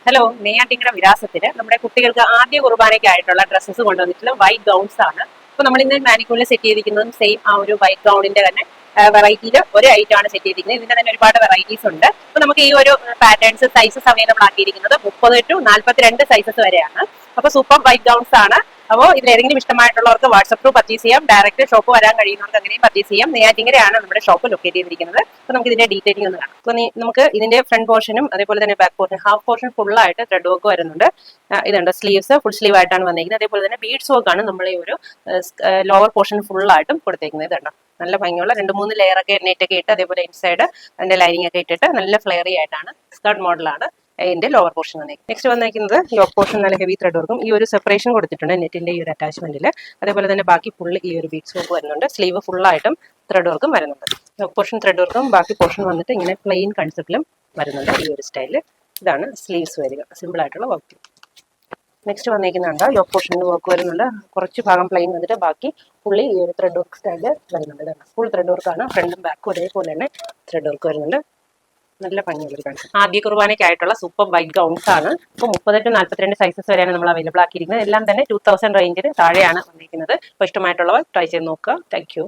Hello, Neyyattinkara വിലാസത്തിന് നമ്മുടെ കുട്ടികൾക്ക് ആദ്യ കുർബാനയ്ക്കായിട്ടുള്ള ഡ്രസ്സസ് കൊണ്ടുവന്നിട്ടുള്ള വൈറ്റ് ഗൗൺസ് ആണ്. അപ്പൊ നമ്മൾ ഇന്ന് മാനിക്കൂളിൽ സെറ്റ് ചെയ്തിരിക്കുന്നതും സെയിം ആ ഒരു വൈറ്റ് ഗൗണിന്റെ തന്നെ വെറൈറ്റിയിൽ ഒരു ഐറ്റം ആണ് സെറ്റ് ചെയ്തിരിക്കുന്നത്. ഇതിന്റെ തന്നെ ഒരുപാട് വെറൈറ്റീസ് ഉണ്ട്. അപ്പൊ നമുക്ക് ഈ ഒരു പാറ്റേൺസ് സൈസസ് അവൈലബിൾ ആക്കിയിരിക്കുന്നത് 30 to 42 സൈസസ് വരെയാണ്. അപ്പൊ സൂപ്പർ വൈറ്റ് ഗൗൺസ് ആണ്. അപ്പോൾ ഇതിൽ ഏതെങ്കിലും ഇഷ്ടമായിട്ടുള്ളവർക്ക് വാട്സ്ആപ്പ് ത്രൂ പർച്ചേസ് ചെയ്യാം. ഡയറക്റ്റ് ഷോപ്പ് വരാൻ കഴിയുന്നവർക്ക് അങ്ങനെയും പർച്ചേസ് ചെയ്യാം. നെയ്യാറ്റിങ്കരയാണ് നമ്മുടെ ഷോപ്പ് ലൊക്കേറ്റ് ചെയ്തിരിക്കുന്നത്. അപ്പൊ നമുക്ക് ഇതിന്റെ ഡീറ്റെയിലിംഗ് ഒന്ന് കാണാം. അപ്പൊ നമുക്ക് ഇതിന്റെ ഫ്രണ്ട് പോർഷനും അതേപോലെ തന്നെ back portion half portion full ആയിട്ട് ത്രെഡ് വർക്ക് വരുന്നുണ്ട്. ഇതുണ്ട് സ്ലീവ്സ് ഫുൾ സ്ലീവ് ആയിട്ടാണ് വന്നിരിക്കുന്നത്. അതേപോലെ തന്നെ ബീഡ്സ് വർക്ക് ആണ് നമ്മൾ ഈ ഒരു ലോവർ പോർഷൻ ഫുൾ ആയിട്ടും കൊടുത്തേക്കുന്നത്. ഇതുണ്ടോ നല്ല ഭംഗിയുള്ള 2-3 ലെയർ ഒക്കെ നെറ്റൊക്കെ ഇട്ട് അതേപോലെ ഇൻസൈഡ് അതിന്റെ ലൈനിങ് ഒക്കെ ഇട്ടിട്ട് നല്ല ഫ്ലെയറി ആയിട്ടാണ് സ്കർട്ട് മോഡലാണ് ഇതിന്റെ ലോവർ പോർഷൻ വന്നേക്കുന്നത്. നെക്സ്റ്റ് വന്നേക്കുന്നത് യോക്ക് പോർഷൻ നല്ല ഹെവി ത്രെഡ് വർക്കും ഈ ഒരു സെപ്പറേഷൻ കൊടുത്തിട്ടുണ്ട് നെറ്റിന്റെ ഈ ഒരു അറ്റാച്ച്മെന്റിൽ. അതേപോലെ തന്നെ ബാക്കി ഫുൾ ഈ ഒരു ബീഡ്സ് വർക്ക് വരുന്നുണ്ട്. സ്ലീവ് ഫുൾ ആയിട്ടും ത്രെഡ് വർക്കും വരുന്നുണ്ട്. യോക്ക് പോർഷൻ ത്രെഡ് വർക്കും ബാക്കി പോർഷൻ വന്നിട്ട് ഇങ്ങനെ പ്ലെയിൻ കൺസെപ്റ്റിലും വരുന്നുണ്ട് ഈ ഒരു സ്റ്റൈലിൽ. ഇതാണ് സ്ലീവ്സ് വരിക, സിമ്പിൾ ആയിട്ടുള്ള വർക്ക്. നെക്സ്റ്റ് വന്നിരിക്കുന്നുണ്ട് യോക്ക് പോർഷനിൽ വർക്ക് വരുന്നുണ്ട്. കുറച്ച് ഭാഗം പ്ലെയിൻ വന്നിട്ട് ബാക്കി ഫുള്ളി ഈ ഒരു ത്രെഡ് വർക്ക് സ്റ്റൈല് വരുന്നുണ്ട്. ഇതാണ് ഫുൾ ത്രെഡ് വർക്കാണ്. ഫ്രണ്ടും ബാക്കും ഒരേപോലെ തന്നെ ത്രെഡ് വർക്ക് വരുന്നുണ്ട്. നല്ല ഭംഗിയുള്ളൊരു കാണും. ആദ്യ കുർബാനയ്ക്കായിട്ടുള്ള സൂപ്പർ വൈറ്റ് ഗൗൺസ് ആണ്. ഇപ്പോൾ 30 to 42 സൈസസ് വരെയാണ് നമ്മൾ അവൈലബിൾ ആക്കിയിരിക്കുന്നത്. എല്ലാം തന്നെ 2000 റേഞ്ചിന് താഴെയാണ് വന്നിരിക്കുന്നത്. അപ്പോൾ ഇഷ്ടമായിട്ടുള്ളവർ ട്രൈ ചെയ്ത് നോക്കുക. Thank you.